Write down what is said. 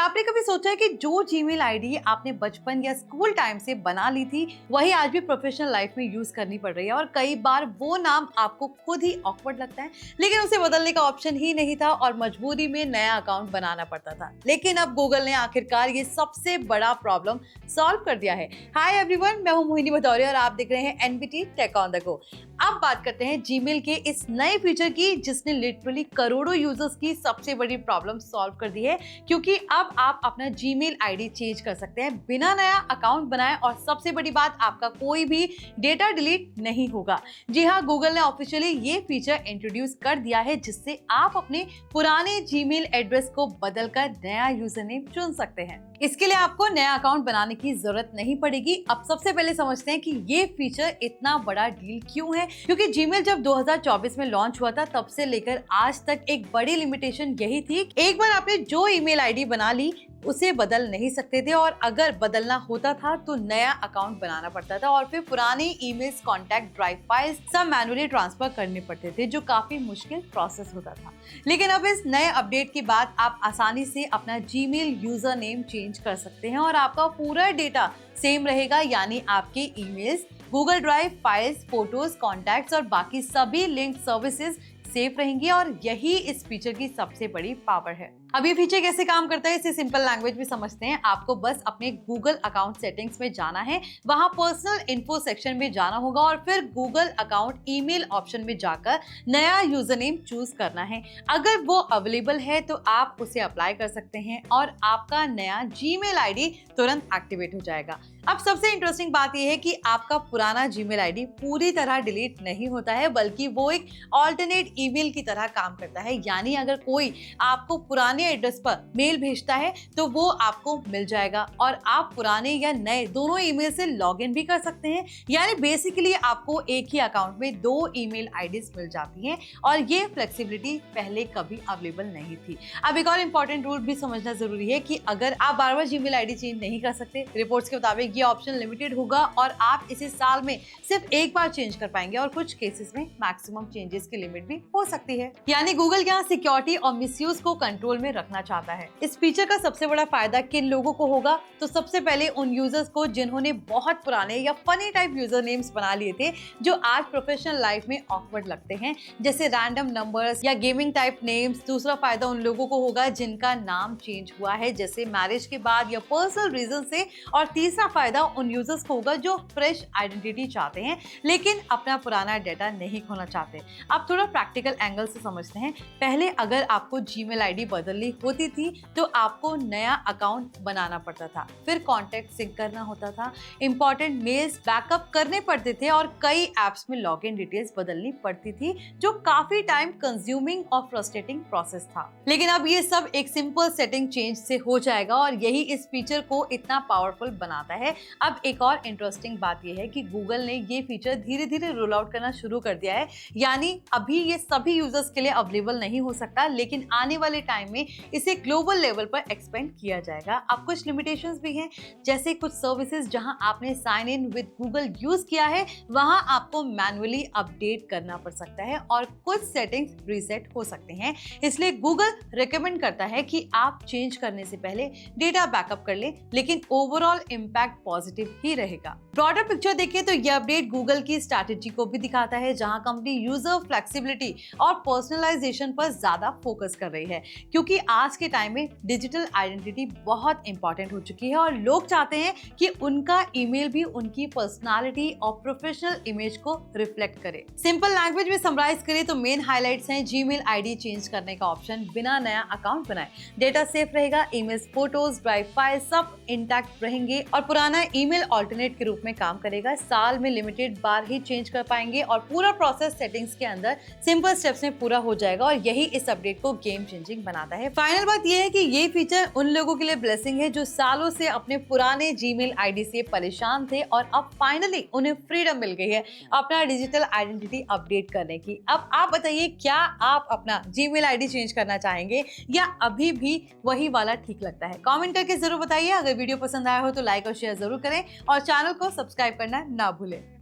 क्या आपने कभी सोचा है कि जो जीमेल आईडी आपने बचपन या स्कूल टाइम से बना ली थी वही आज भी प्रोफेशनल लाइफ में यूज करनी पड़ रही है और कई बार वो नाम आपको खुद ही ऑकवर्ड लगता है, लेकिन उसे बदलने का ऑप्शन ही नहीं था और मजबूरी में नया अकाउंट बनाना पड़ता था। लेकिन अब गूगल ने आखिरकार ये सबसे बड़ा प्रॉब्लम सॉल्व कर दिया है। हाय एवरीवन, मैं हूं मोहिनी भदौरिया और आप देख रहे हैं NBT tech on the go. अब बात करते हैं जीमेल के इस नए फीचर की जिसने लिटरली करोड़ों यूजर्स की सबसे बड़ी प्रॉब्लम सॉल्व कर दी है, क्योंकि अब आप अपना जीमेल आईडी चेंज कर सकते हैं बिना नया अकाउंट बनाए और सबसे बड़ी बात, आपका कोई भी डेटा डिलीट नहीं होगा। जी हाँ, गूगल ने ऑफिशियली ये फीचर इंट्रोड्यूस कर दिया है जिससे आप अपने पुराने जीमेल एड्रेस को बदलकर नया यूजर नेम चुन सकते हैं। इसके लिए आपको नया अकाउंट बनाने की जरूरत नहीं पड़ेगी। अब सबसे पहले समझते हैं कि ये फीचर इतना बड़ा डील क्यों है, क्योंकि जीमेल जब 2024 में लॉन्च हुआ था तब से लेकर आज तक एक बड़ी लिमिटेशन यही थी, एक बार आपने जो ईमेल आईडी बना ली उसे बदल नहीं सकते थे और अगर बदलना होता था तो नया अकाउंट बनाना पड़ता था और फिर पुराने ईमेल्स, कॉन्टैक्ट, ड्राइव फाइल्स सब मैन्युअली ट्रांसफर करने पड़ते थे, जो काफी मुश्किल प्रोसेस होता था। लेकिन अब इस नए अपडेट के बाद आप आसानी से अपना जीमेल यूजर नेम चेंज कर सकते हैं और आपका पूरा डेटा सेम रहेगा, यानी आपके emails, Google drive files, photos, contacts और बाकी सभी लिंक सर्विसेज सेफ रहेंगी और यही इस फीचर की सबसे बड़ी पावर है। अब ये फीचर कैसे काम करता है इसे सिंपल लैंग्वेज में समझते हैं। आपको बस अपने गूगल अकाउंट सेटिंग्स में जाना है, वहां पर्सनल इन्फो सेक्शन में जाना होगा और फिर गूगल अकाउंट ईमेल ऑप्शन में जाकर नया यूजर नेम चूज करना है। अगर वो अवेलेबल है तो आप उसे अप्लाई कर सकते हैं और आपका नया जीमेल आईडी तुरंत एक्टिवेट हो जाएगा। अब सबसे इंटरेस्टिंग बात यह है कि आपका पुराना जीमेल आईडी पूरी तरह डिलीट नहीं होता है, बल्कि वो एक ऑल्टरनेट ईमेल की तरह काम करता है। यानी अगर कोई आपको पुराने एड्रेस पर मेल भेजता है तो वो आपको मिल जाएगा और आप पुराने या नए दोनों ईमेल से लॉगिन भी कर सकते हैं। यानी बेसिकली आपको एक ही अकाउंट में दो ईमेल आईडीज मिल जाती हैं और ये फ्लेक्सिबिलिटी पहले कभी अवेलेबल नहीं थी। अब एक और इम्पोर्टेंट रूल भी समझना जरूरी है कि अगर आप बार बार जीमेल आईडी चेंज नहीं कर सकते, रिपोर्ट्स के मुताबिक ये ऑप्शन लिमिटेड होगा और आप इसे साल में सिर्फ एक बार चेंज कर पाएंगे और कुछ केसेस में मैक्सिमम चेंजेस की लिमिट भी हो सकती है। यानी गूगल यहाँ सिक्योरिटी और मिसयूज को कंट्रोल में रखना चाहता है। इस फीचर का सबसे बड़ा फायदा किन लोगों को होगा, तो सबसे पहले उन यूजर्स को जिन्होंने बहुत पुराने या फनी टाइप यूजर नेम्स बना लिए थे जो आज प्रोफेशनल लाइफ में ऑकवर्ड लगते हैं, जैसे रैंडम नंबर्स या गेमिंग टाइप नेम्स। दूसरा फायदा उन लोगों को होगा जिनका नाम चेंज हुआ है, जैसे मैरिज के बाद या पर्सनल रीजन से। और तीसरा फायदा उन यूजर्स को होगा जो फ्रेश आइडेंटिटी चाहते हैं लेकिन अपना पुराना डेटा नहीं खोना चाहते। अब थोड़ा प्रैक्टिकल एंगल से समझते हैं। पहले अगर आपको जीमेल आईडी बदलनी होती थी तो आपको नया अकाउंट बनाना पड़ता था, फिर कॉन्टैक्ट सिंक करना होता था, इंपॉर्टेंट मेल्स बैकअप करने पड़ते थे और कई एप्स में लॉगिन डिटेल्स बदलनी पड़ती थी, जो काफी टाइम कंज्यूमिंग और फ्रस्ट्रेटिंग प्रोसेस था। लेकिन अब ये सब एक सिंपल सेटिंग चेंज से हो जाएगा और यही इस फीचर को इतना पावरफुल बनाता है। अब एक और इंटरेस्टिंग बात यह है कि गूगल ने ये फीचर धीरे धीरे रोल आउट करना शुरू कर दिया है। यानी अभी ये सभी यूजर्स के लिए अवेलेबल नहीं हो सकता, लेकिन आने वाले टाइम में इसे ग्लोबल लेवल पर एक्सपेंड किया जाएगा। अब कुछ लिमिटेशंस भी हैं, जैसे कुछ सर्विसेज जहां आपने sign in with Google use किया है वहां आपको मैन्युअली अपडेट करना पड़ सकता है और कुछ सेटिंग्स रीसेट हो सकते हैं। इसलिए गूगल रिकमेंड करता है कि आप चेंज करने से पहले डेटा बैकअप कर लें, लेकिन ओवरऑल इंपैक्ट पॉजिटिव ही रहेगा। ब्रॉडर पिक्चर देखें तो यह अपडेट गूगल की स्ट्रैटेजी को भी दिखाता है, जहां कंपनी यूजर फ्लेक्सिबिलिटी और पर्सनलाइजेशन पर ज्यादा फोकस कर रही है, क्योंकि आज के टाइम में डिजिटल आइडेंटिटी बहुत इंपॉर्टेंट हो चुकी है और लोग चाहते हैं कि उनका ईमेल भी उनकी पर्सनालिटी और प्रोफेशनल इमेज को रिफ्लेक्ट करे। सिंपल लैंग्वेज में समराइज करें तो मेन हाइलाइट्स हैं: जीमेल आईडी चेंज करने का ऑप्शन बिना नया अकाउंट बनाए, डेटा सेफ रहेगा, ईमेल्स, फोटोज, ड्राइव फाइल सब इंटैक्ट रहेंगे और पुराना ईमेल ऑल्टरनेट के रूप में काम करेगा, साल में लिमिटेड बार ही चेंज कर पाएंगे और पूरा प्रोसेस सेटिंग्स के अंदर सिंपल स्टेप्स में पूरा हो जाएगा और यही इस अपडेट को गेम चेंजिंग बनाता है। फाइनल बात यह है कि ये फीचर उन लोगों के लिए ब्लेसिंग है जो सालों से अपने पुराने जीमेल आईडी से परेशान थे और अब फाइनली उन्हें फ्रीडम मिल गई है अपना डिजिटल आइडेंटिटी अपडेट करने की। अब आप बताइए, क्या आप अपना जीमेल आईडी चेंज करना चाहेंगे या अभी भी वही वाला ठीक लगता है? कमेंट करके जरूर बताइए। अगर वीडियो पसंद आया हो तो लाइक और शेयर जरूर करें और चैनल को सब्सक्राइब करना ना भूलें।